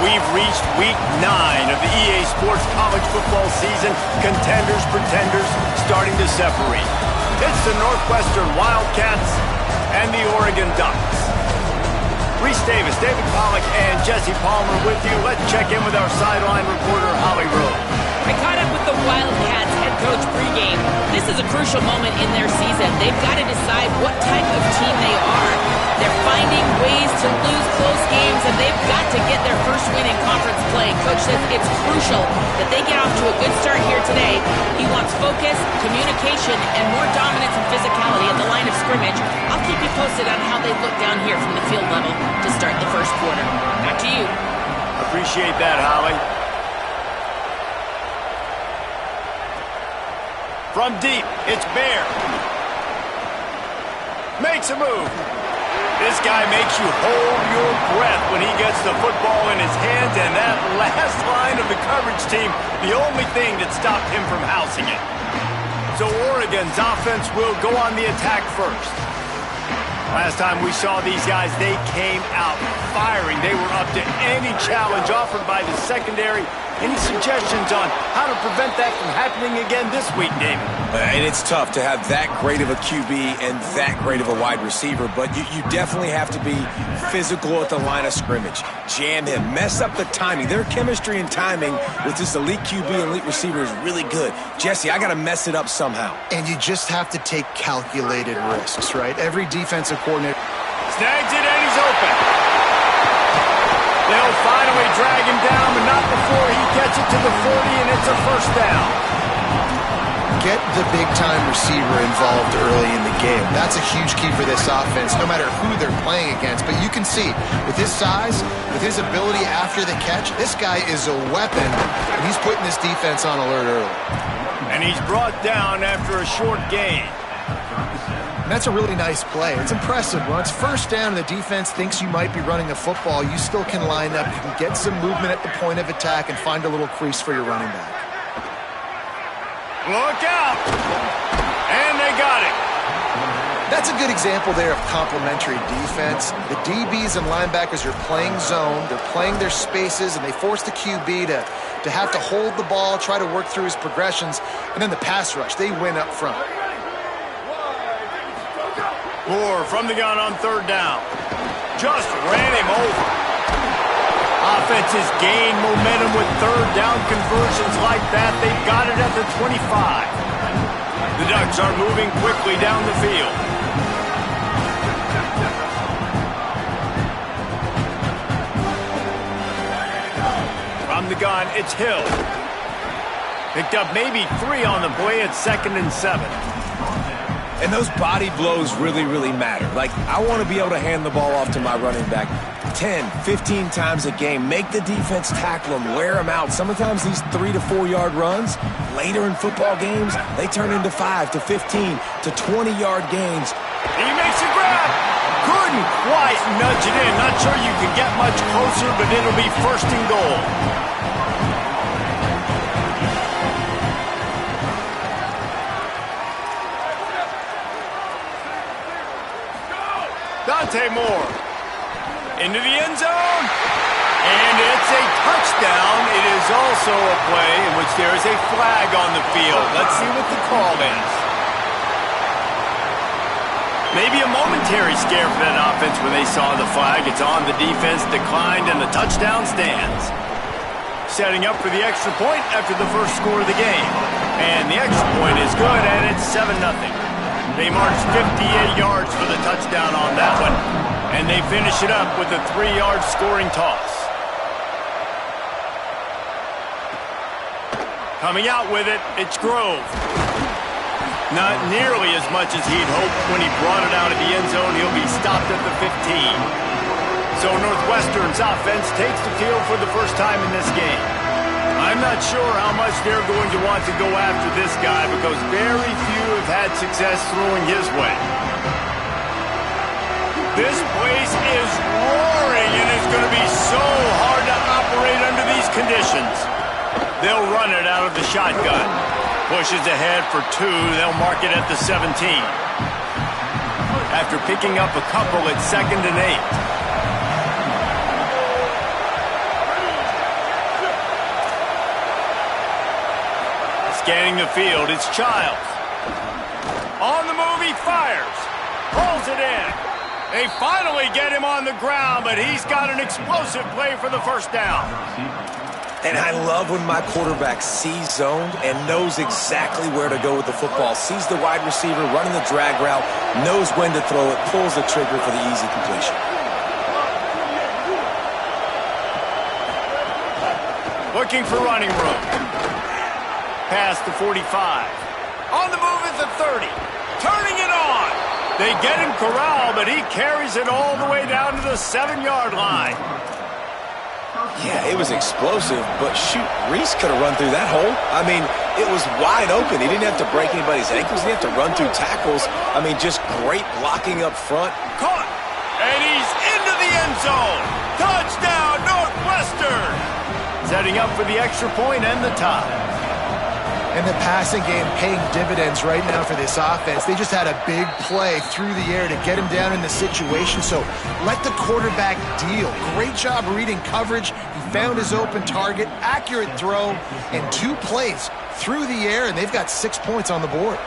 We've reached week 9 of the EA Sports college football season. Contenders, pretenders, starting to separate. It's the Northwestern Wildcats and the Oregon Ducks. Reese Davis, David Pollack, and Jesse Palmer with you. Let's check in with our sideline reporter, Holly Rowe. I caught up with the Wildcats head coach pregame. This is a crucial moment in their season. They've got to decide what type of team they are. They're finding ways to lose close games, and they've got to get their first win in conference play. Coach says it's crucial that they get off to a good start here today. He wants focus, communication, and more dominance and physicality at the line of scrimmage. I'll keep you posted on how they look down here from the field level to start the first quarter. Back to you. Appreciate that, Holly. From deep, it's Bear. Makes a move. This guy makes you hold your breath when he gets the football in his hands, and that last line of the coverage team, the only thing that stopped him from housing it. So Oregon's offense will go on the attack first. Last time we saw these guys, they came out firing. They were up to any challenge offered by the secondary. Any suggestions on how to prevent that from happening again this week, David? And it's tough to have that great of a QB and that great of a wide receiver, but you definitely have to be physical at the line of scrimmage. Jam him, mess up the timing. Their chemistry and timing with this elite QB and elite receiver is really good. Jesse, I got to mess it up somehow. And you just have to take calculated risks, right? Every defensive coordinator snags it and he's open. They'll finally drag him down, but not before he gets it to the 40, and it's a first down. Get the big-time receiver involved early in the game. That's a huge key for this offense, no matter who they're playing against. But you can see, with his size, with his ability after the catch, this guy is a weapon, and he's putting this defense on alert early. And he's brought down after a short gain. And that's a really nice play. It's impressive. When it's first down and the defense thinks you might be running the football, you still can line up. You can get some movement at the point of attack and find a little crease for your running back. Look out! And they got it. That's a good example there of complementary defense. The DBs and linebackers are playing zone. They're playing their spaces, and they force the QB to have to hold the ball, try to work through his progressions, and then the pass rush, they win up front. Moore from the gun on third down. Just ran him over. Offenses gain momentum with third down conversions like that. They've got it at the 25. The Ducks are moving quickly down the field. From the gun, it's Hill. Picked up maybe 3 on the play at 2nd and 7. And those body blows really, really matter. Like, I want to be able to hand the ball off to my running back 10, 15 times a game. Make the defense tackle them, wear them out. Sometimes these 3 to 4 yard runs, later in football games, they turn into 5 to 15 to 20 yard gains. He makes a grab. Couldn't quite nudge it in. Not sure you can get much closer, but it'll be first and goal. Moore into the end zone, and it's a touchdown. It is also a play in which there is a flag on the field. Let's see what the call is. Maybe a momentary scare for that offense when they saw the flag. It's on, the defense declined, and the touchdown stands. Setting up for the extra point after the first score of the game, and the extra point is good, and it's 7-0. They marched 58 yards for the touchdown on that one, and they finish it up with a 3-yard scoring toss. Coming out with it, it's Grove. Not nearly as much as he'd hoped when he brought it out of the end zone. He'll be stopped at the 15. So Northwestern's offense takes the field for the first time in this game. I'm not sure how much they're going to want to go after this guy because very few have had success throwing his way. This place is roaring, and it's going to be so hard to operate under these conditions. They'll run it out of the shotgun. Pushes ahead for 2. They'll mark it at the 17. After picking up a couple at 2nd and 8. Scanning the field, it's Childs. On the move, he fires. Pulls it in. They finally get him on the ground, but he's got an explosive play for the first down. And I love when my quarterback sees zoned and knows exactly where to go with the football. Sees the wide receiver running the drag route, knows when to throw it, pulls the trigger for the easy completion. Looking for running room. Past the 45. On the move at the 30. Turning it on. They get him corralled, but he carries it all the way down to the 7-yard line. Yeah, it was explosive, but shoot, Reese could have run through that hole. I mean, it was wide open. He didn't have to break anybody's ankles. He didn't have to run through tackles. I mean, just great blocking up front. Caught. And he's into the end zone. Touchdown, Northwestern. Setting up for the extra point and the tie. And the passing game paying dividends right now for this offense. They just had a big play through the air to get him down in the situation. So let the quarterback deal. Great job reading coverage. He found his open target, accurate throw, and 2 plays through the air, and they've got 6 points on the board.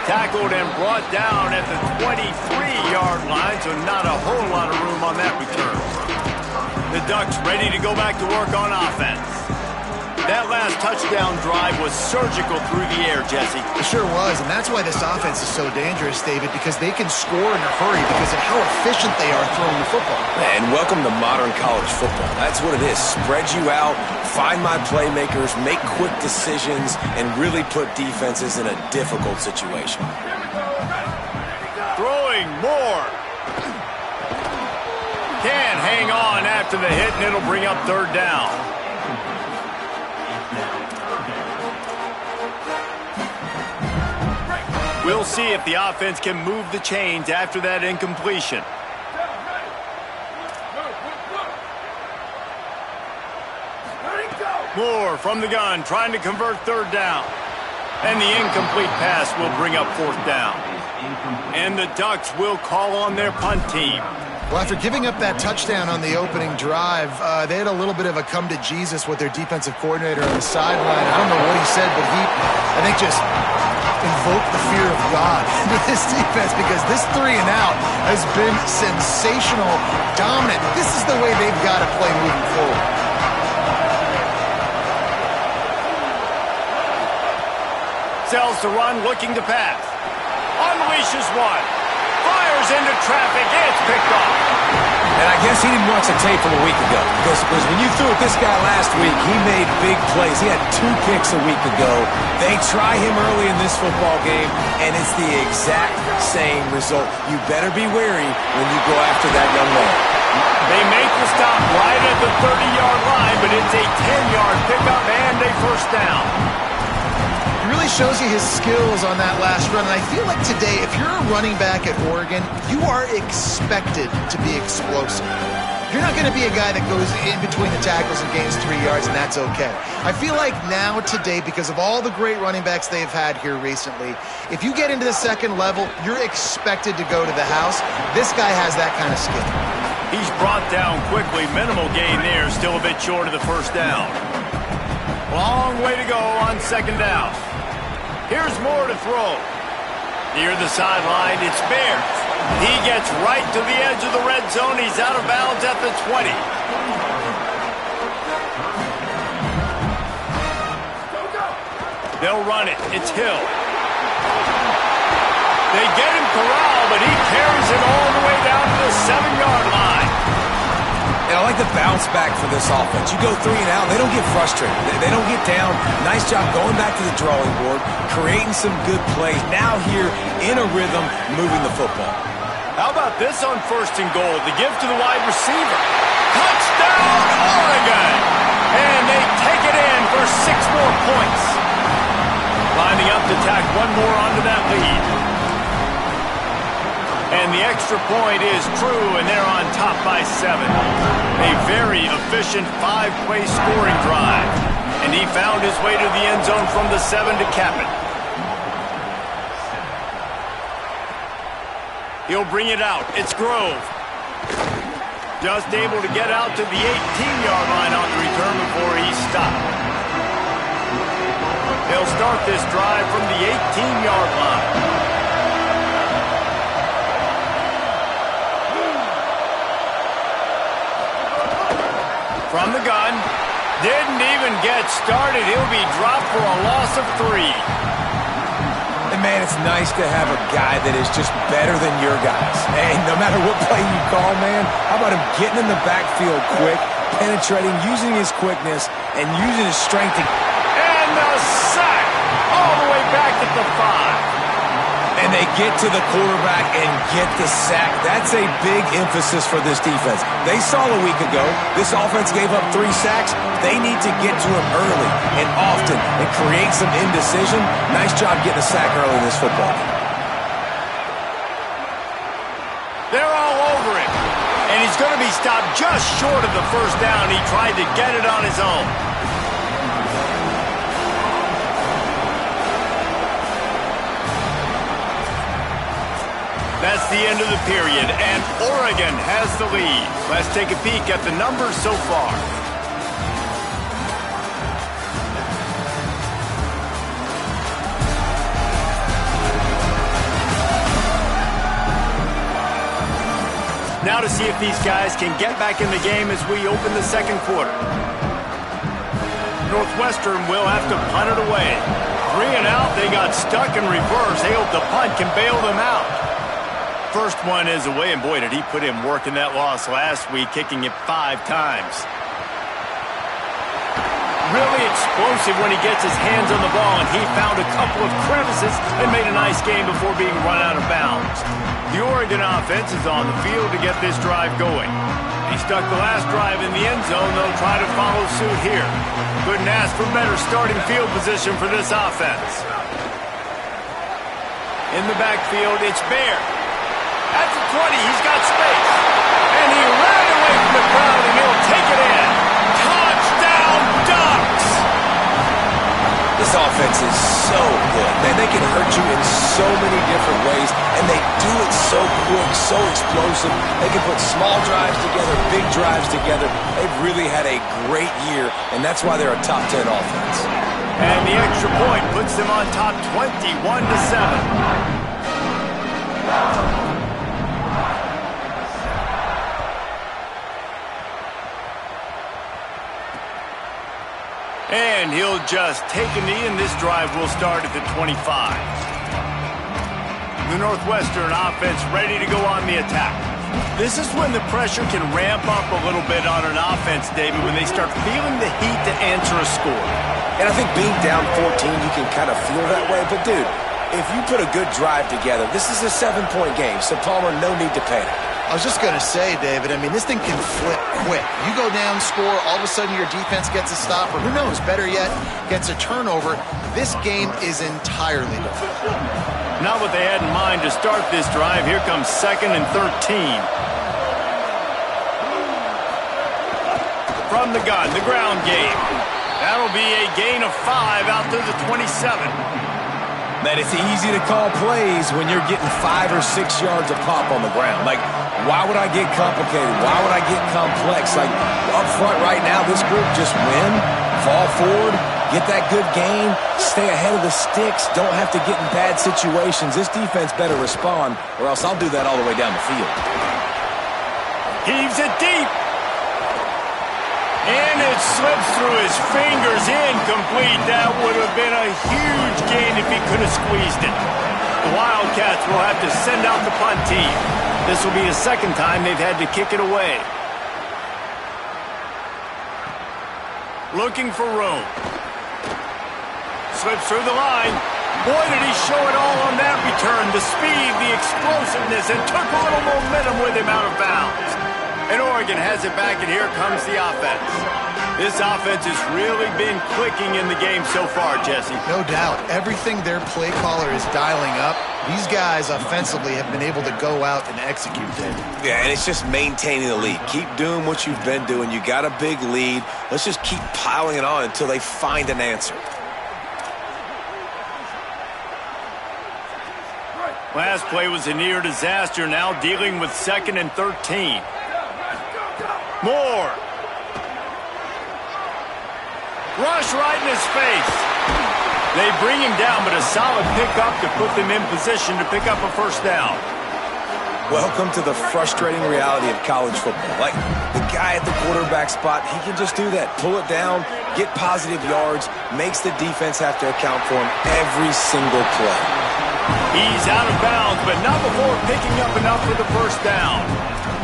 Tackled and brought down at the 23-yard line, so not a whole lot of room on that return. The Ducks ready to go back to work on offense. That last touchdown drive was surgical through the air, Jesse. It sure was, and that's why this offense is so dangerous, David, because they can score in a hurry because of how efficient they are throwing the football. And welcome to modern college football. That's what it is. Spread you out, find my playmakers, make quick decisions, and really put defenses in a difficult situation. Throwing more. Can't hang on after the hit, and it'll bring up 3rd down. We'll see if the offense can move the chains after that incompletion. Moore from the gun, trying to convert 3rd down. And the incomplete pass will bring up 4th down. And the Ducks will call on their punt team. Well, after giving up that touchdown on the opening drive, they had a little bit of a come to Jesus with their defensive coordinator on the sideline. I don't know what he said, but he, I think, just invoked the fear of God into this defense because this 3 and out has been sensational, dominant. This is the way they've got to play moving forward. Sells to run, looking to pass. Unleashes one. Fires into traffic. It's picked off. And I guess he didn't watch the tape from a week ago because when you threw at this guy last week, he made big plays. He had 2 picks a week ago. They try him early in this football game, and it's the exact same result. You better be wary when you go after that young man. They make the stop right at the 30-yard line, but it's a 10-yard pickup and a 1st down. It really shows you his skills on that last run. And I feel like today, if you're a running back at Oregon, you are expected to be explosive. You're not going to be a guy that goes in between the tackles and gains 3 yards, and that's okay. I feel like now, today, because of all the great running backs they've had here recently, if you get into the 2nd level, you're expected to go to the house. This guy has that kind of skill. He's brought down quickly. Minimal gain there. Still a bit short of the 1st down. Long way to go on 2nd down. Here's Moore to throw. Near the sideline, it's Bears. He gets right to the edge of the red zone. He's out of bounds at the 20. They'll run it. It's Hill. They get him corralled, but he carries it all the way down to the 7-yard line. And I like the bounce back for this offense. You go 3 and out, they don't get frustrated. They don't get down. Nice job going back to the drawing board, creating some good plays. Now here in a rhythm, moving the football. How about this on 1st and goal? The give to the wide receiver. Touchdown, Oregon! And they take it in for 6 more points. Lining up to tack 1 more onto that lead. And the extra point is true, and they're on top by 7. A very efficient 5-play scoring drive. And he found his way to the end zone from the 7 to cap it. He'll bring it out. It's Grove. Just able to get out to the 18-yard line on the return before he's stopped. They'll start this drive from the 18-yard line. From the gun. Didn't even get started. He'll be dropped for a loss of 3. And, man, it's nice to have a guy that is just better than your guys. Hey, no matter what play you call, man, how about him getting in the backfield quick, penetrating, using his quickness, and using his strength to... And the sack all the way back at the 5. And they get to the quarterback and get the sack. That's a big emphasis for this defense. They saw a week ago, this offense gave up 3 sacks. They need to get to him early and often and create some indecision. Nice job getting a sack early in this football game. They're all over it. And he's going to be stopped just short of the first down. He tried to get it on his own. That's the end of the period, and Oregon has the lead. Let's take a peek at the numbers so far. Now to see if these guys can get back in the game as we open the second quarter. Northwestern will have to punt it away. 3 and out, they got stuck in reverse. They hope the punt can bail them out. First one is away, and boy, did he put in work in that loss last week, kicking it 5 times. Really explosive when he gets his hands on the ball, and he found a couple of crevices and made a nice game before being run out of bounds. The Oregon offense is on the field to get this drive going. He stuck the last drive in the end zone. They'll try to follow suit here. Couldn't ask for better starting field position for this offense. In the backfield, it's Bear. At the 20, he's got space. And he ran away from the crowd, and he'll take it in. Touchdown, Ducks! This offense is so good, man. They can hurt you in so many different ways, and they do it so quick, so explosive. They can put small drives together, big drives together. They've really had a great year, and that's why they're a top 10 offense. And the extra point puts them on top 21-7. And he'll just take a knee, and this drive will start at the 25. The Northwestern offense ready to go on the attack. This is when the pressure can ramp up a little bit on an offense, David, when they start feeling the heat to answer a score. And I think being down 14, you can kind of feel that way. But, dude, if you put a good drive together, this is a 7-point game, so Palmer, no need to panic. I was just going to say, David, I mean, this thing can flip quick. You go down, score, all of a sudden your defense gets a stop, or who knows, better yet, gets a turnover. This game is entirely different. Not what they had in mind to start this drive. Here comes 2nd and 13. From the gun, the ground game. That'll be a gain of 5 out to the 27. Man, it's easy to call plays when you're getting 5 or 6 yards a pop on the ground. Like, why would I get complicated? Why would I get complex? Like, up front right now, this group just win, fall forward, get that good gain, stay ahead of the sticks, don't have to get in bad situations. This defense better respond, or else I'll do that all the way down the field. Heaves it deep. And it slips through his fingers, incomplete. That would have been a huge gain if he could have squeezed it. The Wildcats will have to send out the punt team. This will be the second time they've had to kick it away. Looking for room. Slips through the line. Boy, did he show it all on that return. The speed, the explosiveness, and took a little momentum with him out of bounds. And Oregon has it back, and here comes the offense. This offense has really been clicking in the game so far, Jesse. No doubt. Everything their play caller is dialing up, these guys offensively have been able to go out and execute it. Yeah, and it's just maintaining the lead. Keep doing what you've been doing. You got a big lead. Let's just keep piling it on until they find an answer. Last play was a near disaster, now dealing with 2nd and 13. Moore. Rush right in his face. They bring him down, but a solid pickup to put them in position to pick up a first down. Welcome to the frustrating reality of college football. Like, the guy at the quarterback spot, he can just do that. Pull it down, get positive yards, makes the defense have to account for him every single play. He's out of bounds, but not before picking up enough for the first down.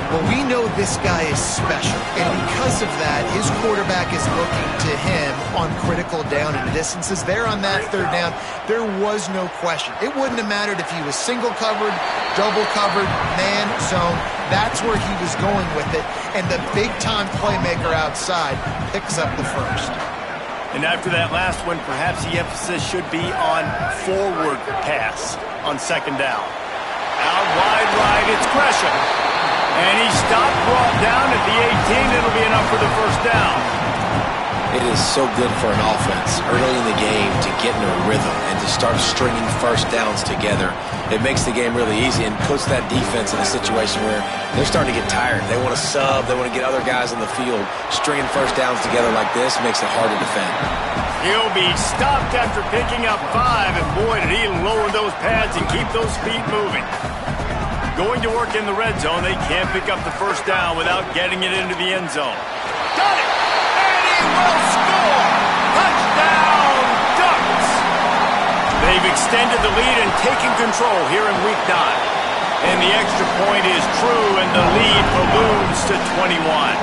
Well, we know this guy is special, and because of that, his quarterback is looking to him on critical down and distances. There on that third down, there was no question. It wouldn't have mattered if he was single covered, double covered, man, zone. That's where he was going with it, and the big-time playmaker outside picks up the first. And after that last one, perhaps the emphasis should be on forward pass on second down. Out wide right, it's Gresham. And he stopped, brought down at the 18. It'll be enough for the first down. It is so good for an offense early in the game to get in a rhythm and to start stringing first downs together. It makes the game really easy and puts that defense in a situation where they're starting to get tired. They want to sub. They want to get other guys on the field. Stringing first downs together like this makes it hard to defend. He'll be stopped after picking up 5, and boy, did he lower those pads and keep those feet moving. Going to work in the red zone, they can't pick up the first down without getting it into the end zone. Got it! And he will score! Touchdown, Ducks! They've extended the lead and taken control here in Week 9. And the extra point is true, and the lead balloons to 21.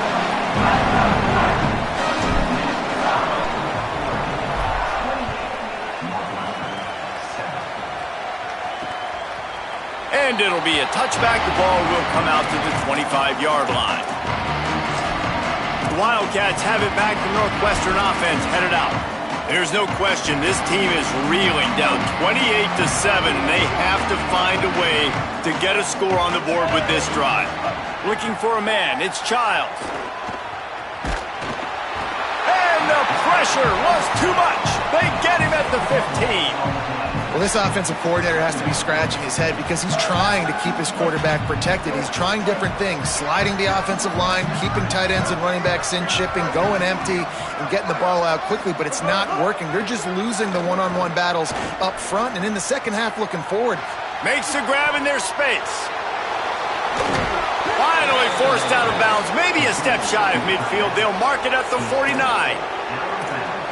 And it'll be a touchback. The ball will come out to the 25-yard line. The Wildcats have it back. The Northwestern offense headed out. There's no question this team is reeling, down 28-7, and they have to find a way to get a score on the board with this drive. Looking for a man. It's Childs. And the pressure was too much. They get him at the 15. Well, this offensive coordinator has to be scratching his head because he's trying to keep his quarterback protected. He's trying different things, sliding the offensive line, keeping tight ends and running backs in, chipping, going empty, and getting the ball out quickly, but it's not working. They're just losing the one-on-one battles up front, and in the second half looking forward. Makes the grab in their space. Finally forced out of bounds, maybe a step shy of midfield. They'll mark it at the 49.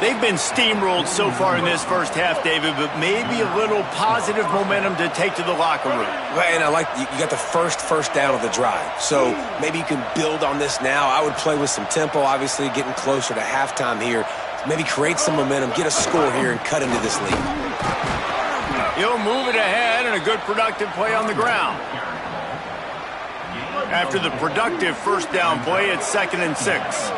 They've been steamrolled so far in this first half, David, but maybe a little positive momentum to take to the locker room. And I like you got the first down of the drive. So maybe you can build on this now. I would play with some tempo, obviously, getting closer to halftime here. Maybe create some momentum, get a score here, and cut into this lead. He'll move it ahead, and a good productive play on the ground. After the productive first down play, it's 2nd and 6.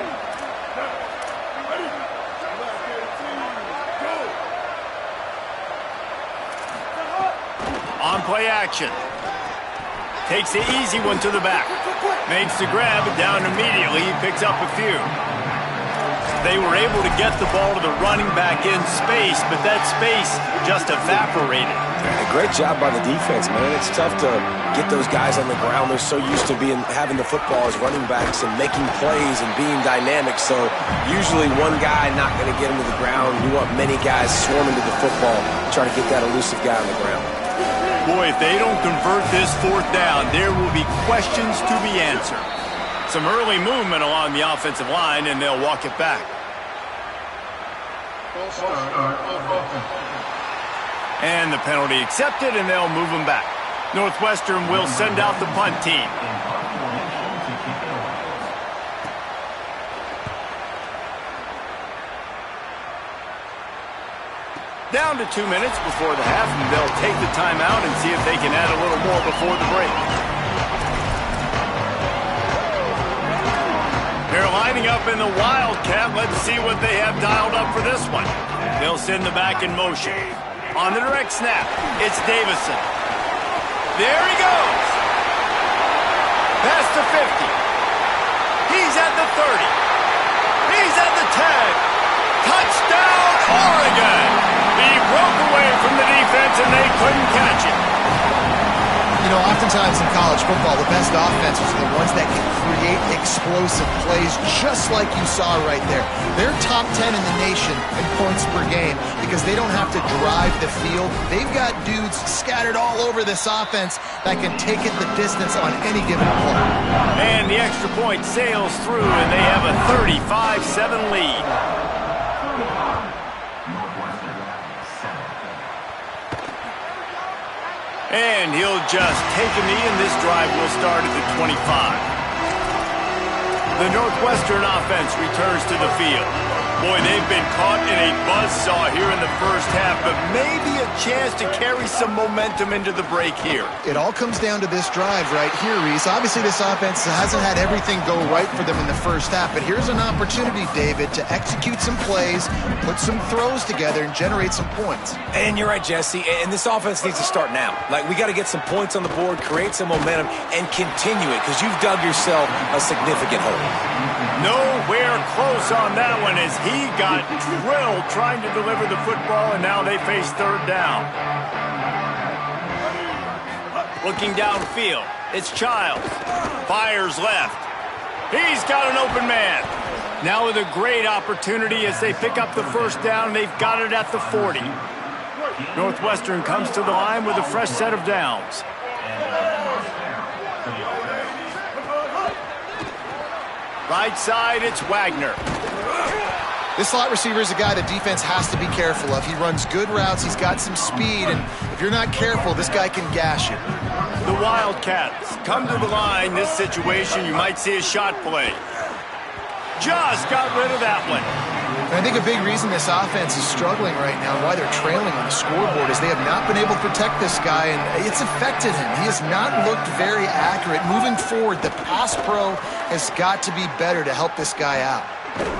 On play action. Takes the easy one to the back. Makes the grab, down immediately. He picks up a few. They were able to get the ball to the running back in space, but that space just evaporated. Great job by the defense, man. It's tough to get those guys on the ground. They're so used to having the football as running backs and making plays and being dynamic. So usually one guy not going to get him to the ground. You want many guys swarming to the football, trying to get that elusive guy on the ground. Boy, if they don't convert this fourth down, there will be questions to be answered. Some early movement along the offensive line, and they'll walk it back. And the penalty accepted, and they'll move them back. Northwestern will send out the punt team. Down to 2 minutes before the half, and they'll take the timeout and see if they can add a little more before the break. They're lining up in the Wildcat. Let's see what they have dialed up for this one. They'll send the back in motion. On the direct snap, it's Davison. There he goes. Past the 50. He's at the 30. He's at the 10. Touchdown, Oregon! He broke away from the defense, and they couldn't catch him. You know, oftentimes in college football, the best offenses are the ones that can create explosive plays just like you saw right there. They're top 10 in the nation in points per game because they don't have to drive the field. They've got dudes scattered all over this offense that can take it the distance on any given play. And the extra point sails through, and they have a 35-7 lead. And he'll just take a knee, and this drive will start at the 25. The Northwestern offense returns to the field. Boy, they've been caught in a buzzsaw here in the first half, but maybe a chance to carry some momentum into the break here. It all comes down to this drive right here, Reese. Obviously, this offense hasn't had everything go right for them in the first half, but here's an opportunity, David, to execute some plays, put some throws together, and generate some points. And you're right, Jesse, and this offense needs to start now. Like, we got to get some points on the board, create some momentum, and continue it, because you've dug yourself a significant hole. Nowhere close on that one as he got drilled trying to deliver the football, and now they face third down. Looking downfield, it's Childs. Fires left. He's got an open man. Now with a great opportunity as they pick up the first down, they've got it at the 40. Northwestern comes to the line with a fresh set of downs. Right side, it's Wagner. This slot receiver is a guy the defense has to be careful of. He runs good routes, he's got some speed, and if you're not careful, this guy can gash you. The Wildcats come to the line. This situation, you might see a shot play. Just got rid of that one. And I think a big reason this offense is struggling right now and why they're trailing on the scoreboard is they have not been able to protect this guy, and it's affected him. He has not looked very accurate. Moving forward, the pass pro has got to be better to help this guy out.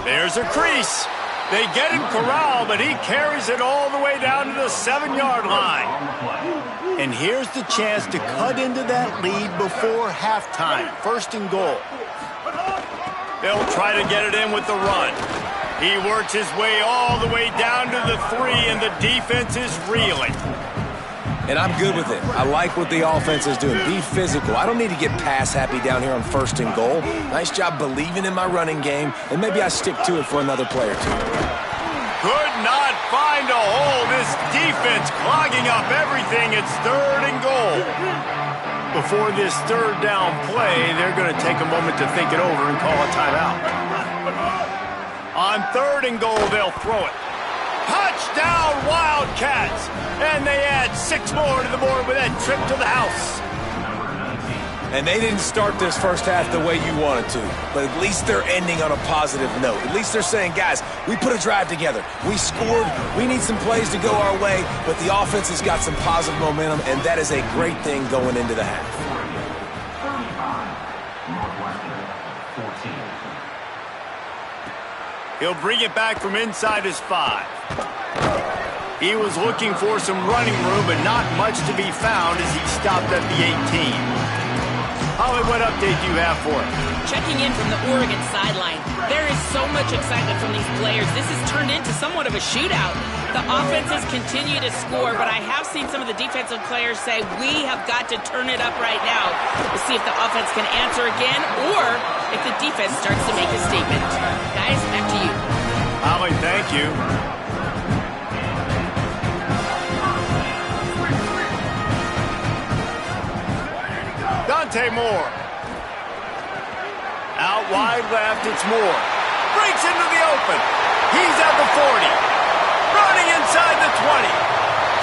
There's a crease. They get him corralled, but he carries it all the way down to the 7-yard line. And here's the chance to cut into that lead before halftime. First and goal. They'll try to get it in with the run. He works his way all the way down to the 3, and the defense is reeling. And I'm good with it. I like what the offense is doing. Be physical. I don't need to get pass happy down here on first and goal. Nice job believing in my running game, and maybe I stick to it for another play or two. Could not find a hole. This defense clogging up everything. It's third and goal. Before this third down play, they're going to take a moment to think it over and call a timeout. On third and goal, they'll throw it. Touchdown, Wildcats! And they add 6 more to the board with that trip to the house. And they didn't start this first half the way you wanted to, but at least they're ending on a positive note. At least they're saying, guys, we put a drive together. We scored. We need some plays to go our way, but the offense has got some positive momentum, and that is a great thing going into the half. He'll bring it back from inside his 5. He was looking for some running room, but not much to be found as he stopped at the 18. Holly, what update do you have for him? Checking in from the Oregon sideline. There is so much excitement from these players. This has turned into somewhat of a shootout. The offenses continue to score, but I have seen some of the defensive players say, we have got to turn it up right now. We'll see if the offense can answer again or if the defense starts to make a statement. Guys, back to you. Holly, thank you. Dante Moore. Out wide left, it's Moore. Breaks into the open. He's at the 40. Running inside the 20.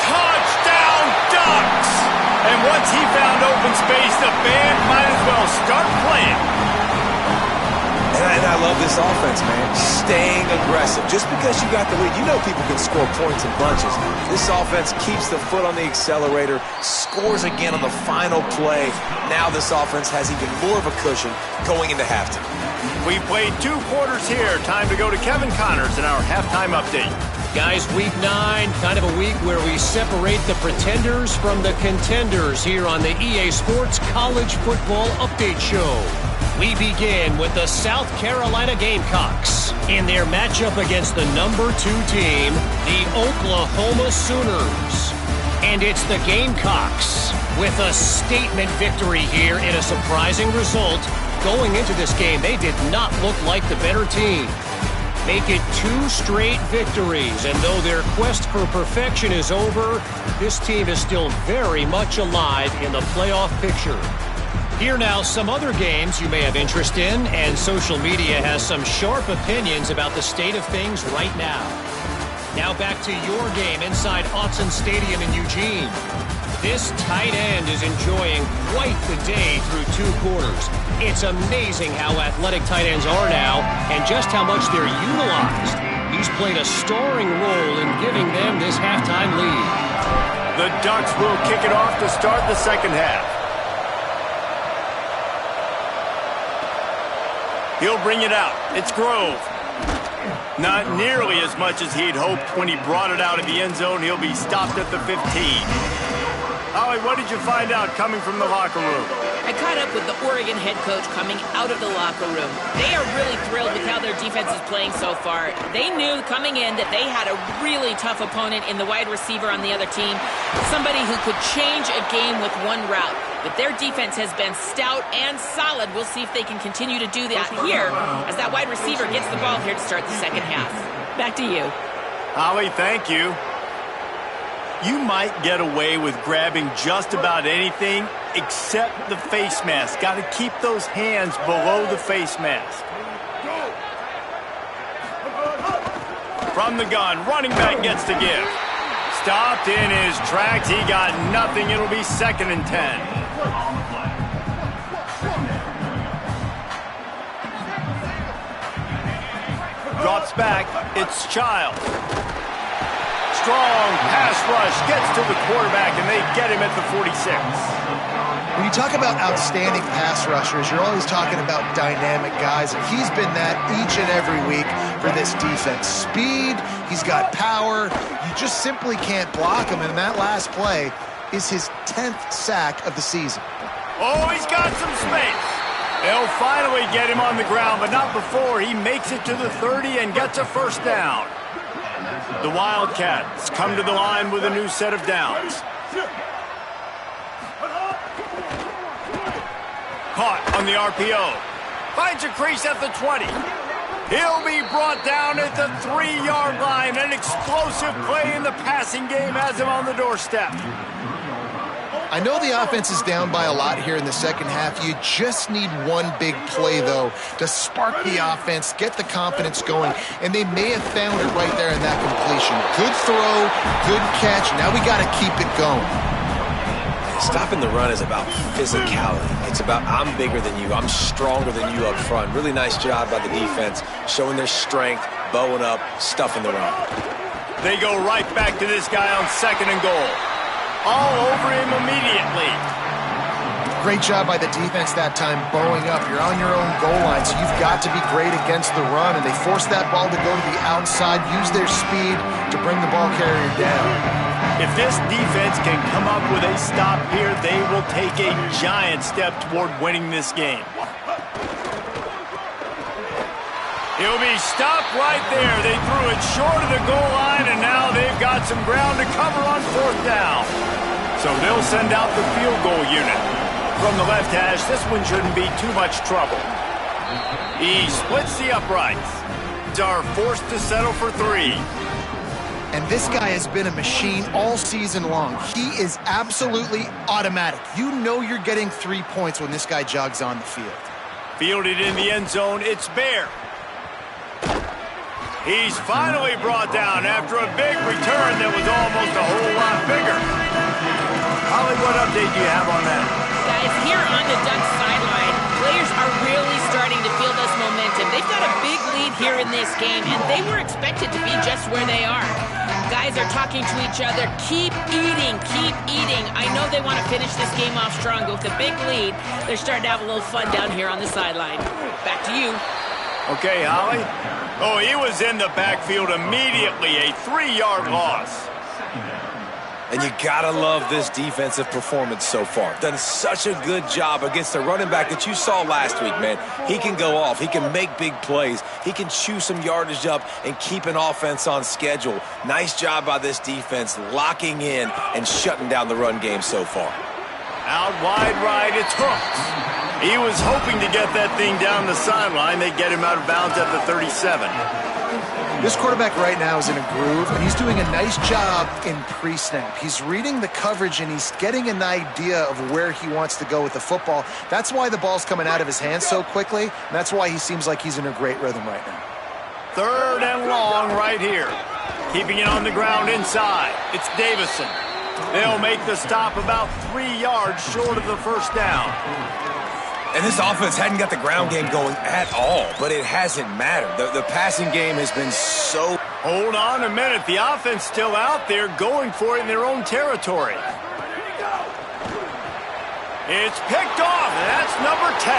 Touchdown, Ducks! And once he found open space, the band might as well start playing. And I love this offense, man. Staying aggressive. Just because you got the lead, you know people can score points in bunches. This offense keeps the foot on the accelerator, scores again on the final play. Now this offense has even more of a cushion going into halftime. We played 2 quarters here. Time to go to Kevin Connors in our halftime update. Guys, week 9, kind of a week where we separate the pretenders from the contenders here on the EA Sports College Football Update Show. We begin with the South Carolina Gamecocks in their matchup against the number 2 team, the Oklahoma Sooners. And it's the Gamecocks with a statement victory here in a surprising result going into this game, they did not look like the better team. Make it 2 straight victories, and though their quest for perfection is over, this team is still very much alive in the playoff picture. Here now, some other games you may have interest in, and social media has some sharp opinions about the state of things right now. Now back to your game inside Autzen Stadium in Eugene. This tight end is enjoying quite the day through 2 quarters. It's amazing how athletic tight ends are now and just how much they're utilized. He's played a starring role in giving them this halftime lead. The Ducks will kick it off to start the second half. He'll bring it out. It's Grove. Not nearly as much as he'd hoped when he brought it out of the end zone. He'll be stopped at the 15. Holly, what did you find out coming from the locker room? I caught up with the Oregon head coach coming out of the locker room. They are really thrilled with how their defense is playing so far. They knew coming in that they had a really tough opponent in the wide receiver on the other team, somebody who could change a game with one route. But their defense has been stout and solid. We'll see if they can continue to do that here as that wide receiver gets the ball here to start the second half. Back to you. Holly, thank you. You might get away with grabbing just about anything except the face mask. Got to keep those hands below the face mask. From the gun, running back gets to give. Stopped in his tracks. He got nothing. It'll be 2nd and 10. Drops back. It's Child. Strong pass rush, gets to the quarterback, and they get him at the 46. When you talk about outstanding pass rushers, you're always talking about dynamic guys, and he's been that each and every week for this defense. Speed, he's got power, you just simply can't block him, and that last play is his 10th sack of the season. Oh, he's got some space. They'll finally get him on the ground, but not before he makes it to the 30 and gets a first down. The Wildcats come to the line with a new set of downs. Caught on the RPO. Finds a crease at the 20. He'll be brought down at the 3-yard line. An explosive play in the passing game has him on the doorstep. I know the offense is down by a lot here in the second half. You just need one big play, though, to spark the offense, get the confidence going, and they may have found it right there in that completion. Good throw, good catch. Now we got to keep it going. Stopping the run is about physicality. It's about I'm bigger than you, I'm stronger than you up front. Really nice job by the defense, showing their strength, bowing up, stuffing the run. They go right back to this guy on 2nd and goal. All over him immediately. Great job by the defense that time, bowing up. You're on your own goal line, so you've got to be great against the run, and they force that ball to go to the outside, use their speed to bring the ball carrier down. If this defense can come up with a stop here, they will take a giant step toward winning this game. He'll be stopped right there. They threw it short of the goal line, and now they've got some ground to cover on 4th down. So they'll send out the field goal unit. From the left hash, this one shouldn't be too much trouble. He splits the uprights. Are forced to settle for 3. And this guy has been a machine all season long. He is absolutely automatic. You know you're getting 3 points when this guy jogs on the field. Fielded in the end zone, it's Bear. He's finally brought down after a big return that was almost a whole lot bigger. Holly, what update do you have on that? Guys, here on the Ducks sideline, players are really starting to feel this momentum. They've got a big lead here in this game, and they were expected to be just where they are. Guys are talking to each other, keep eating, keep eating. I know they want to finish this game off strong, but with a big lead, they're starting to have a little fun down here on the sideline. Back to you. Okay, Holly. Oh, he was in the backfield immediately, a 3-yard loss. And you gotta love this defensive performance so far. Done such a good job against the running back that you saw last week, man. He can go off. He can make big plays. He can chew some yardage up and keep an offense on schedule. Nice job by this defense locking in and shutting down the run game so far. Out wide right, it's Hooks. He was hoping to get that thing down the sideline. They get him out of bounds at the 37. This quarterback right now is in a groove, and he's doing a nice job in pre-snap. He's reading the coverage, and he's getting an idea of where he wants to go with the football. That's why the ball's coming out of his hands so quickly, and that's why he seems like he's in a great rhythm right now. 3rd and long right here. Keeping it on the ground inside. It's Davison. They'll make the stop about 3 yards short of the first down. And this offense hadn't got the ground game going at all, but it hasn't mattered. The passing game has been so... Hold on a minute. The offense still out there going for it in their own territory. It's picked off, and that's number 10.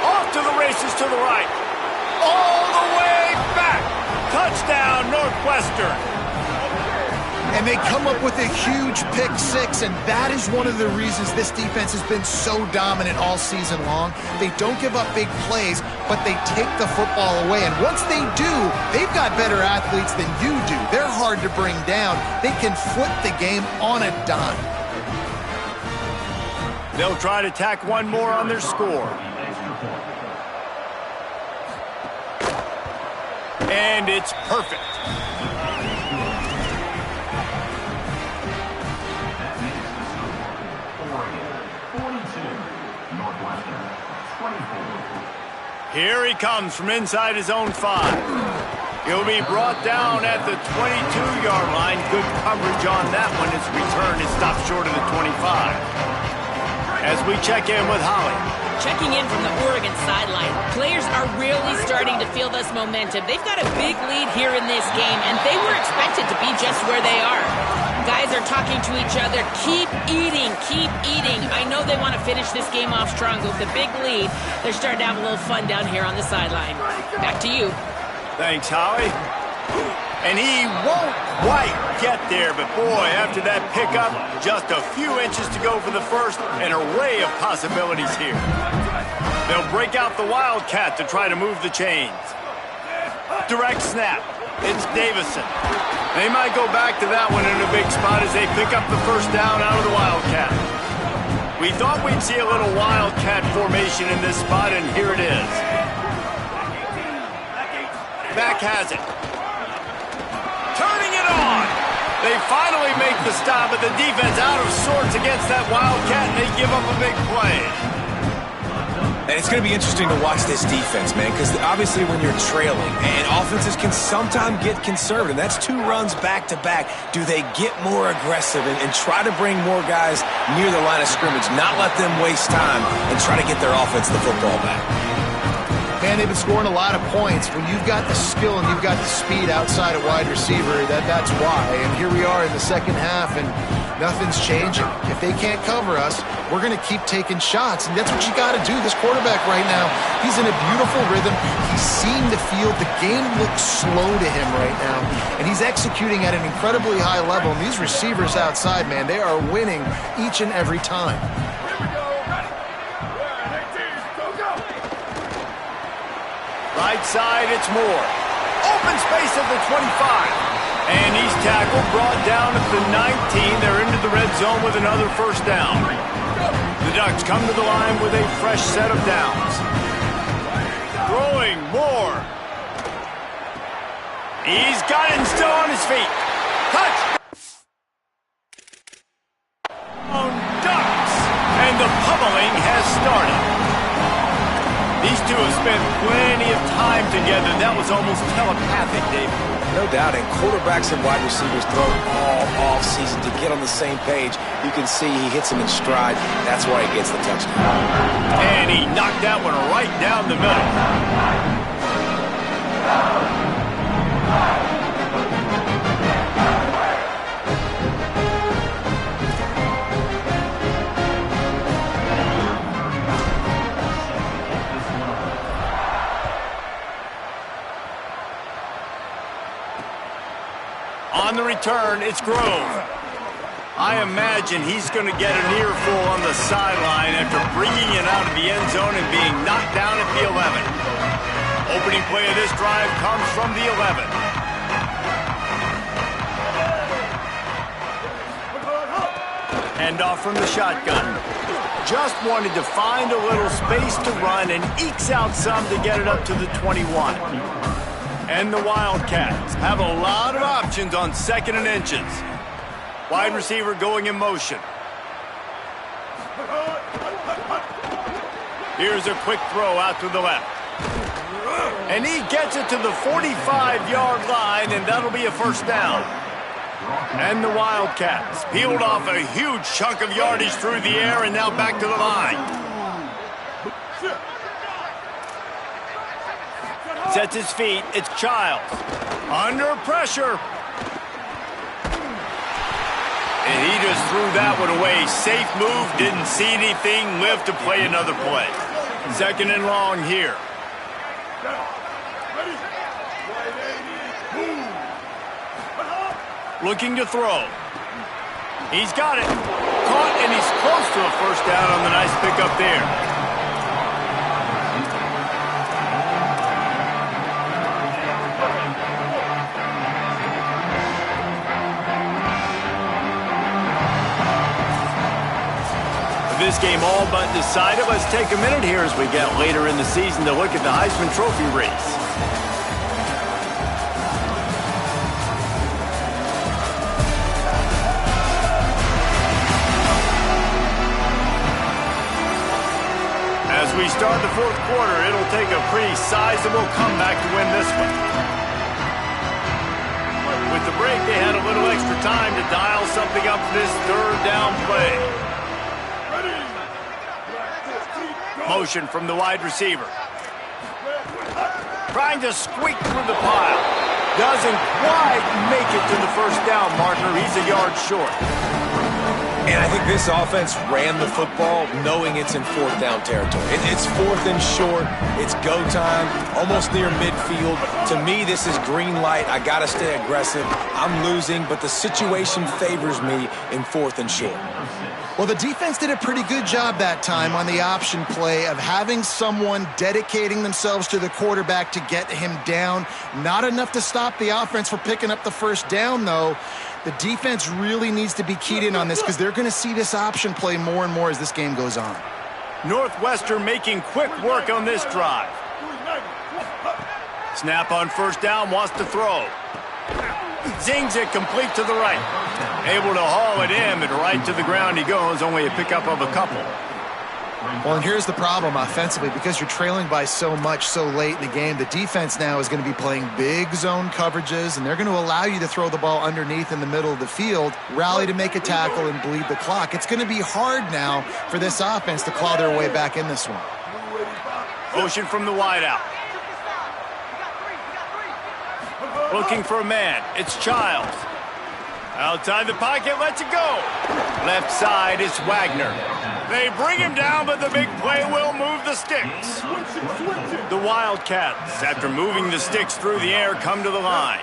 Off to the races to the right. All the way back. Touchdown, Northwestern. And they come up with a huge pick six, and that is one of the reasons this defense has been so dominant all season long. They don't give up big plays, but they take the football away. And once they do, they've got better athletes than you do. They're hard to bring down. They can flip the game on a dime. They'll try to tack one more on their score. And it's perfect. Here he comes from inside his own 5. He'll be brought down at the 22-yard line. Good coverage on that one. His return is stopped short of the 25. As we check in with Holly. Checking in from the Oregon sideline, players are really starting to feel this momentum. They've got a big lead here in this game, and they were expected to be just where they are. Guys are talking to each other. Keep eating, keep eating. I know they want to finish this game off strong, but with a big lead, they're starting to have a little fun down here on the sideline. Back to you. Thanks, Holly. And he won't quite get there, but boy, after that pickup, just a few inches to go for the first, an array of possibilities here. They'll break out the Wildcat to try to move the chains. Direct snap. It's Davison. They might go back to that one in a big spot as they pick up the first down out of the Wildcat. We thought we'd see a little Wildcat formation in this spot, and here it is. Mack has it. Turning it on. They finally make the stop, but the defense out of sorts against that Wildcat, and they give up a big play. And it's going to be interesting to watch this defense, man, because obviously when you're trailing, and offenses can sometimes get conservative. That's 2 runs back-to-back. Do they get more aggressive and try to bring more guys near the line of scrimmage, not let them waste time, and try to get their offense the football back? Man, they've been scoring a lot of points. When you've got the skill and you've got the speed outside of wide receiver, that's why. And here we are in the second half, and nothing's changing. If they can't cover us, we're going to keep taking shots, and that's what you got to do. This quarterback right now, he's in a beautiful rhythm. He's seeing the field. The game looks slow to him right now, and he's executing at an incredibly high level. And these receivers outside, man, they are winning each and every time. Right side, it's Moore. Open space at the 25. And he's tackled, brought down at the 19. They're into the red zone with another first down. The Ducks come to the line with a fresh set of downs. Throwing Moore. He's got it and still on his feet. Touch. Ducks. And the pummeling has started. These two have spent plenty of time together. That was almost telepathic, David. No doubt, and quarterbacks and wide receivers throw all off-season to get on the same page. You can see he hits him in stride. That's why he gets the touchdown. And he knocked that one right down the middle. On the return, it's Grove. I imagine he's going to get an earful on the sideline after bringing it out of the end zone and being knocked down at the 11. Opening play of this drive comes from the 11. Hand off from the shotgun. just wanted to find a little space to run and ekes out some to get it up to the 21. And the Wildcats have a lot of options on 2nd and inches. Wide receiver going in motion. Here's a quick throw out to the left. And he gets it to the 45-yard line, and that'll be a first down. And the Wildcats peeled off a huge chunk of yardage through the air and now back to the line. Sets his feet. It's Childs. Under pressure. And he just threw that one away. Safe move. Didn't see anything. Lived to play another play. 2nd and long here. Looking to throw. He's got it. Caught, and he's close to a first down on the nice pickup there. With this game all but decided, let's take a minute here as we get later in the season to look at the Heisman Trophy race. We start the 4th quarter. It'll take a pretty sizable comeback to win this one. With the break, they had a little extra time to dial something up for this 3rd down play. Motion from the wide receiver. Trying to squeak through the pile. Doesn't quite make it to the first down marker. He's a yard short. And I think this offense ran the football knowing it's in 4th down territory. It's 4th and short. It's go time, almost near midfield. To me, this is green light. I got to stay aggressive. I'm losing, but the situation favors me in 4th and short. Well, the defense did a pretty good job that time on the option play of having someone dedicating themselves to the quarterback to get him down. Not enough to stop the offense from picking up the first down, though. The defense really needs to be keyed in on this because they're going to see this option play more and more as this game goes on. Northwestern making quick work on this drive. Snap on first down, wants to throw. Zings it complete to the right. Able to haul it in, but right to the ground he goes. Only a pickup of a couple. Well, and here's the problem offensively. Because you're trailing by so much so late in the game, the defense now is going to be playing big zone coverages, and they're going to allow you to throw the ball underneath in the middle of the field, rally to make a tackle, and bleed the clock. It's going to be hard now for this offense to claw their way back in this one. Motion from the wideout. Looking for a man. It's Childs. Outside the pocket, lets it go. Left side is Wagner. They bring him down, but the big play will move the sticks. The Wildcats, after moving the sticks through the air, come to the line.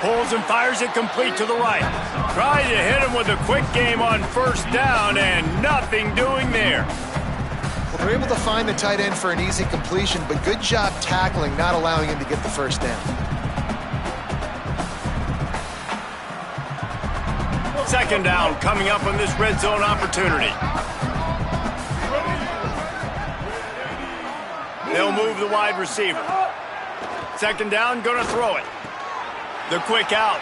Pulls and fires it complete to the right. Tried to hit him with a quick game on first down, and nothing doing there. Well, they're able to find the tight end for an easy completion, but good job tackling, not allowing him to get the first down. Second down coming up on this red zone opportunity. They'll move the wide receiver. Second down, going to throw it. The quick out.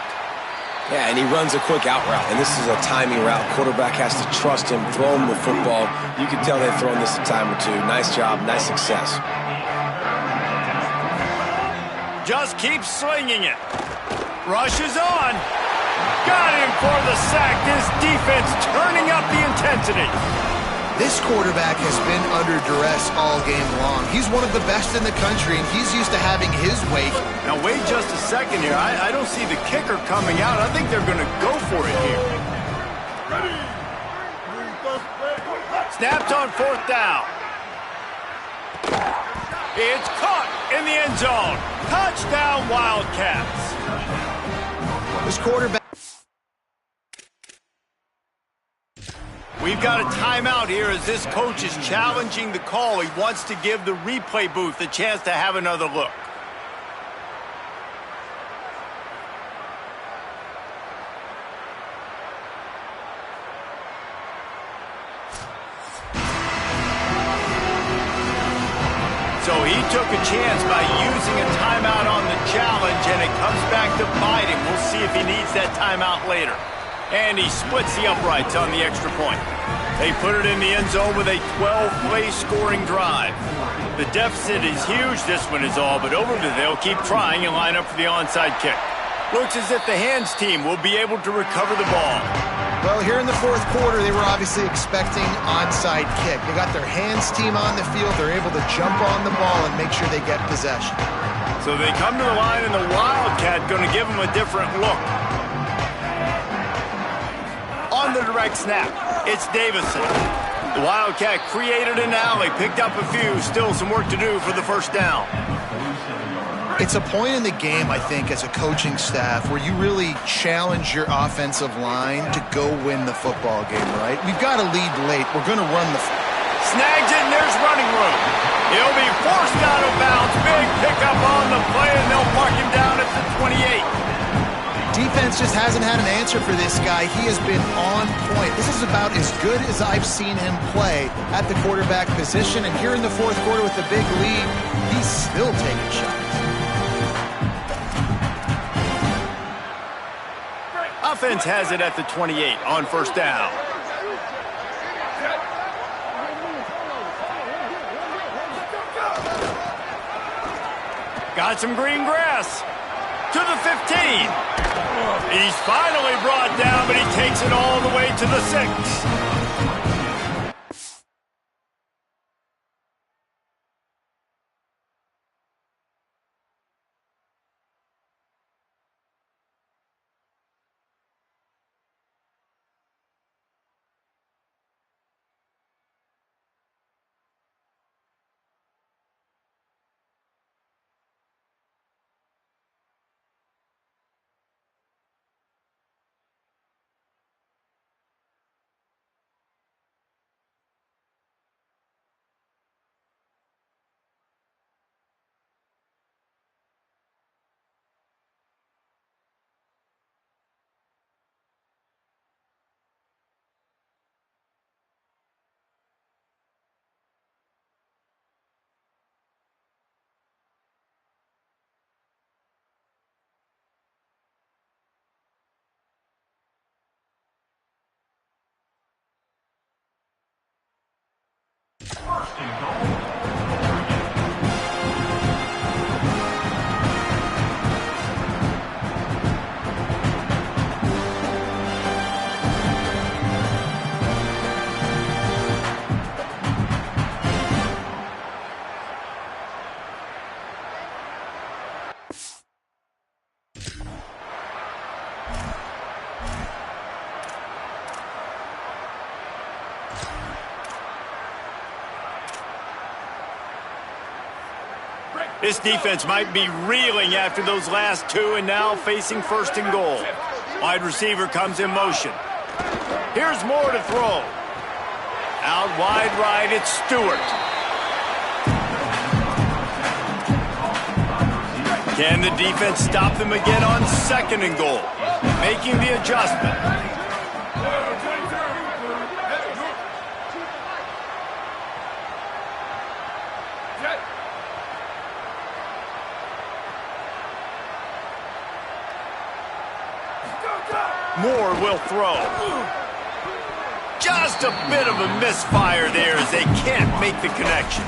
Yeah, and he runs a quick out route, and this is a timing route. Quarterback has to trust him, throw him the football. You can tell they've thrown this a time or two. Nice job, nice success. Just keeps slinging it. Rushes on. Got him for the sack. This defense turning up the intensity. This quarterback has been under duress all game long. He's one of the best in the country, and he's used to having his way. Now, wait just a second here. I don't see the kicker coming out. I think they're going to go for it here. Snapped on fourth down. It's caught in the end zone. Touchdown, Wildcats. This quarterback. We've got a timeout here as this coach is challenging the call. He wants to give the replay booth a chance to have another look. So he took a chance by using a timeout on the challenge, and it comes back to bite him. We'll see if he needs that timeout later. And he splits the uprights on the extra point. They put it in the end zone with a 12-play scoring drive. The deficit is huge, this one is all, but they'll keep trying and line up for the onside kick. Looks as if the hands team will be able to recover the ball. Well, here in the fourth quarter, they were obviously expecting onside kick. They got their hands team on the field. They're able to jump on the ball and make sure they get possession. So they come to the line, and the Wildcat going to give them a different look. On the direct snap, it's Davison. The Wildcat created an alley, picked up a few, still some work to do for the first down. It's a point in the game, I think, as a coaching staff where you really challenge your offensive line to go win the football game, right? We've got to lead late. We're going to run the... Snags it, and there's running room. He'll be forced out of bounds. Big pickup on the play, and they'll mark him down at the 28. Defense just hasn't had an answer for this guy. He has been on point. This is about as good as I've seen him play at the quarterback position. And here in the fourth quarter with the big lead, he's still taking shots. Offense has it at the 28 on first down. Got some green grass. To the 15. He's finally brought down, but he takes it all the way to the 6. This defense might be reeling after those last two and now facing first and goal. Wide receiver comes in motion. Here's Moore to throw. Out wide right, it's Stewart. Can the defense stop them again on second and goal? Making the adjustment. Moore will throw. Just a bit of a misfire there as they can't make the connection.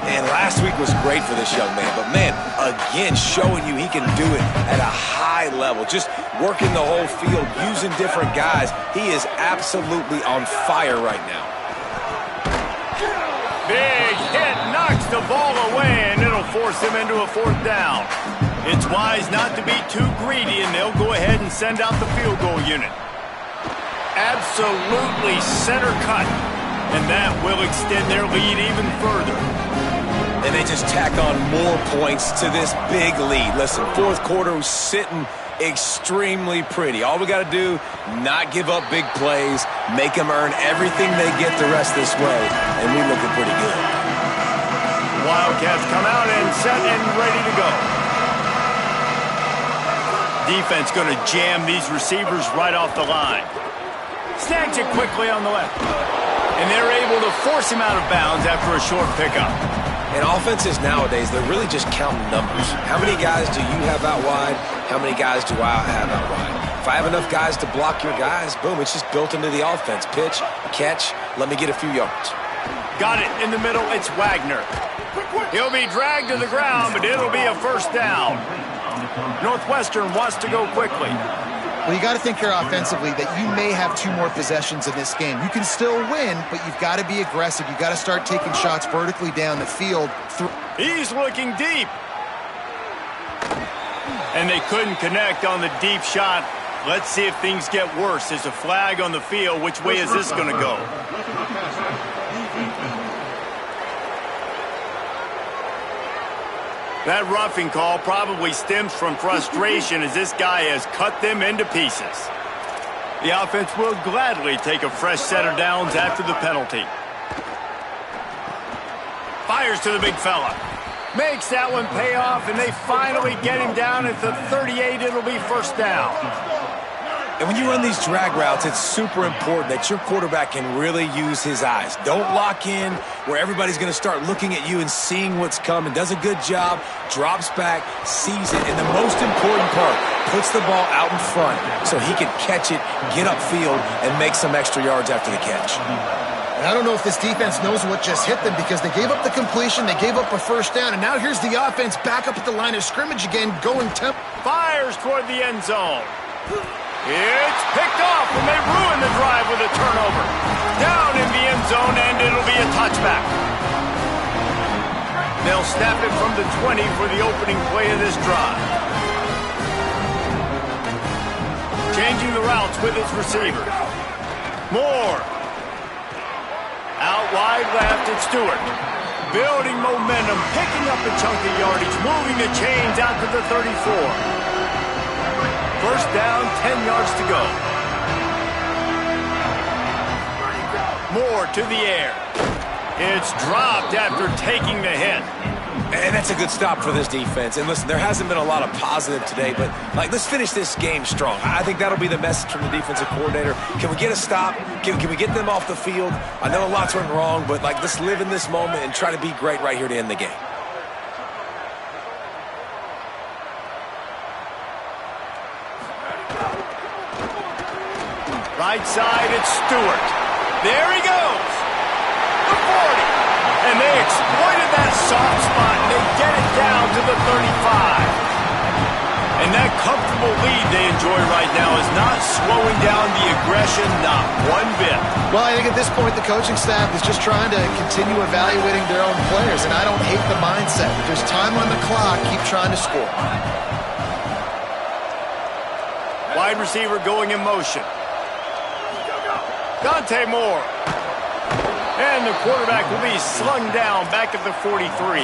And last week was great for this young man. But, man, again, showing you he can do it at a high level. Just working the whole field, using different guys. He is absolutely on fire right now. Big hit, knocks the ball away, and it'll force him into a fourth down. It's wise not to be too greedy, and they'll go ahead and send out the field goal unit. Absolutely center cut, and that will extend their lead even further. And they just tack on more points to this big lead. Listen, fourth quarter was sitting extremely pretty. All we got to do, not give up big plays, make them earn everything they get the rest this way, and we're looking pretty good. The Wildcats come out and set and ready to go. Defense going to jam these receivers right off the line. Snags it quickly on the left. And they're able to force him out of bounds after a short pickup. And offenses nowadays, they're really just counting numbers. How many guys do you have out wide? How many guys do I have out wide? If I have enough guys to block your guys, boom, it's just built into the offense. Pitch, catch, let me get a few yards. Got it in the middle. It's Wagner. He'll be dragged to the ground, but it'll be a first down. Northwestern wants to go quickly. Well, you got to think here offensively that you may have 2 more possessions in this game. You can still win, but you've got to be aggressive. You've got to start taking shots vertically down the field. He's looking deep. And they couldn't connect on the deep shot. Let's see if things get worse. There's a flag on the field. Which way is this going to go? That roughing call probably stems from frustration as this guy has cut them into pieces. The offense will gladly take a fresh set of downs after the penalty. Fires to the big fella. Makes that one pay off, and they finally get him down at the 38. It'll be first down. And when you run these drag routes, it's super important that your quarterback can really use his eyes. Don't lock in where everybody's going to start looking at you and seeing what's coming. Does a good job, drops back, sees it, and the most important part, puts the ball out in front so he can catch it, get upfield, and make some extra yards after the catch. And I don't know if this defense knows what just hit them because they gave up the completion, they gave up a first down, and now here's the offense back up at the line of scrimmage again, going temp. Fires toward the end zone. It's picked off, and they ruin the drive with a turnover. Down in the end zone, and it'll be a touchback. They'll snap it from the 20 for the opening play of this drive. Changing the routes with his receiver. Moore. Out wide left, it's Stewart. Building momentum, picking up a chunk of yardage, moving the chains out to the 34. First down, 10 yards to go. Moore to the air. It's dropped after taking the hit. And that's a good stop for this defense. And listen, there hasn't been a lot of positive today, but let's finish this game strong. I think that'll be the message from the defensive coordinator. Can we get a stop? Can we get them off the field? I know a lot's went wrong, but let's live in this moment and try to be great right here to end the game. Right side, it's Stewart. There he goes. The 40. And they exploited that soft spot, and they get it down to the 35. And that comfortable lead they enjoy right now is not slowing down the aggression, not one bit. Well, I think at this point, the coaching staff is just trying to continue evaluating their own players, and I don't hate the mindset. If there's time on the clock, keep trying to score. Wide receiver going in motion. Dante Moore. And the quarterback will be slung down back at the 43.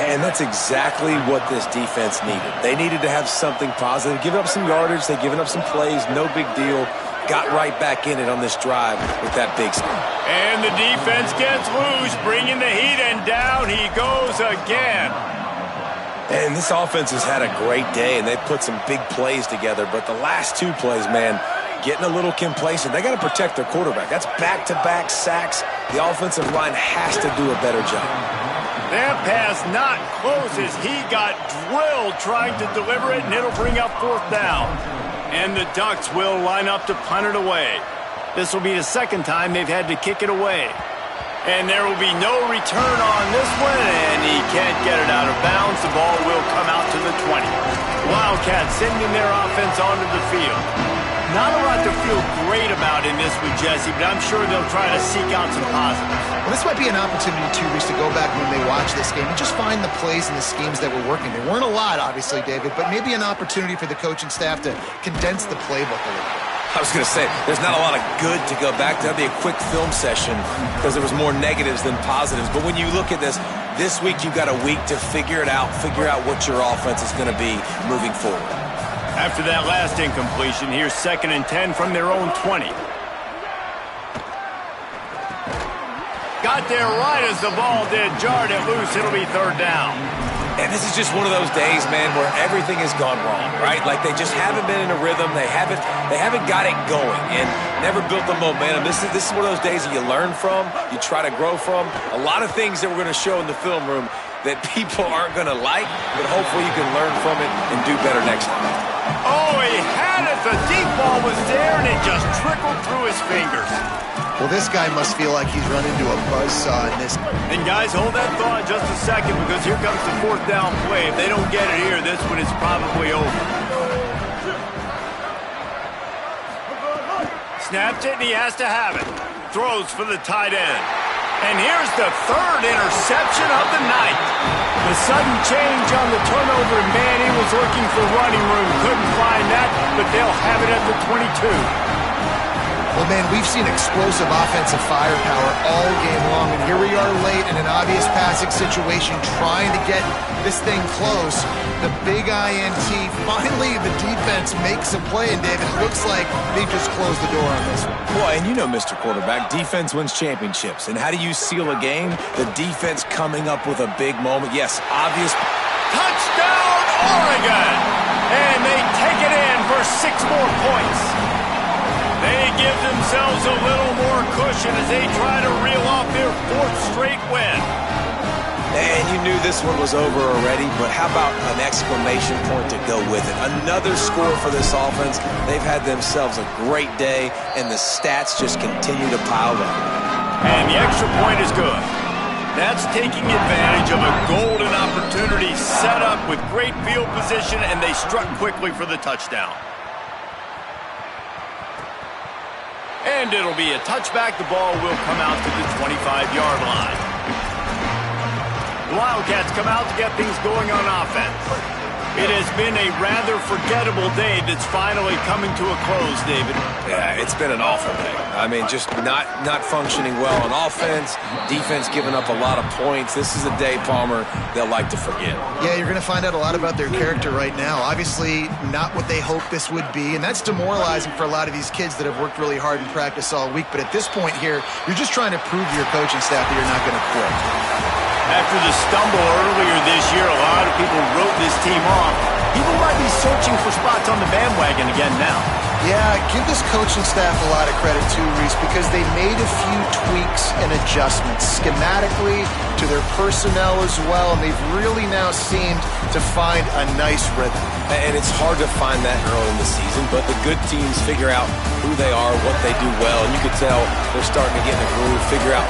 And that's exactly what this defense needed. They needed to have something positive. Give up some yardage. They've given up some plays. No big deal. Got right back in it on this drive with that big stop. And the defense gets loose, bringing the heat, and down he goes again. And this offense has had a great day, and they've put some big plays together. But the last 2 plays, man, getting a little complacent. They got to protect their quarterback. That's back-to-back sacks. The offensive line has to do a better job. That pass not close as he got drilled trying to deliver it, and it'll bring up fourth down. And the Ducks will line up to punt it away. This will be the second time they've had to kick it away. And there will be no return on this one, and he can't get it out of bounds. The ball will come out to the 20. Wildcats sending their offense onto the field. Not a lot to feel great about in this one, Jesse, but I'm sure they'll try to seek out some positives. Well, this might be an opportunity, too, Reese, to go back when they watch this game and just find the plays and the schemes that were working. There weren't a lot, obviously, David, but maybe an opportunity for the coaching staff to condense the playbook a little bit. I was going to say, there's not a lot of good to go back to. That'd be a quick film session because there was more negatives than positives. But when you look at this week you've got a week to figure it out, figure out what your offense is going to be moving forward. After that last incompletion, here's 2nd and 10 from their own 20. Got there right as the ball did. Jarred it loose. It'll be third down. And this is just one of those days, man, where everything has gone wrong, right? Like they just haven't been in a rhythm. They haven't got it going and never built the momentum. This is one of those days that you learn from, you try to grow from. A lot of things that we're going to show in the film room that people aren't going to like, but hopefully you can learn from it and do better next time. Oh, he had it. The deep ball was there, and it just trickled through his fingers. Well, this guy must feel like he's run into a buzzsaw in this. And guys, hold that thought just a second, because here comes the fourth down play. If they don't get it here, this one is probably over. Snaps it, and he has to have it. Throws for the tight end. And here's the third interception of the night. The sudden change on the turnover, and man, he was looking for running room. Couldn't find that, but they'll have it at the 22. Well, man, we've seen explosive offensive firepower all game long, and here we are late in an obvious passing situation trying to get this thing close. The big INT, finally the defense makes a play, and David, it looks like they just closed the door on this one. Boy, and you know, Mr. Quarterback, defense wins championships. And how do you seal a game? The defense coming up with a big moment. Yes, obvious. Touchdown, Oregon! And they take it in for 6 more points. They give themselves a little more cushion as they try to reel off their 4th straight win. And you knew this one was over already, but how about an exclamation point to go with it? Another score for this offense. They've had themselves a great day, and the stats just continue to pile up. And the extra point is good. That's taking advantage of a golden opportunity set up with great field position, and they struck quickly for the touchdown. And it'll be a touchback. The ball will come out to the 25-yard line. The Wildcats come out to get things going on offense. It has been a rather forgettable day that's finally coming to a close, David. Yeah, it's been an awful day. I mean, just not functioning well on offense, defense giving up a lot of points. This is a day, Palmer, they'll like to forget. Yeah, you're going to find out a lot about their character right now. Obviously, not what they hoped this would be, and that's demoralizing for a lot of these kids that have worked really hard in practice all week. But at this point here, you're just trying to prove to your coaching staff that you're not going to quit. After the stumble earlier this year, a lot of people wrote this team off. People might be searching for spots on the bandwagon again now. Yeah, give this coaching staff a lot of credit too, Reese, because they made a few tweaks and adjustments schematically to their personnel as well, and they've really now seemed to find a nice rhythm. And it's hard to find that early in the season, but the good teams figure out who they are, what they do well, and you could tell they're starting to get in a groove, figure out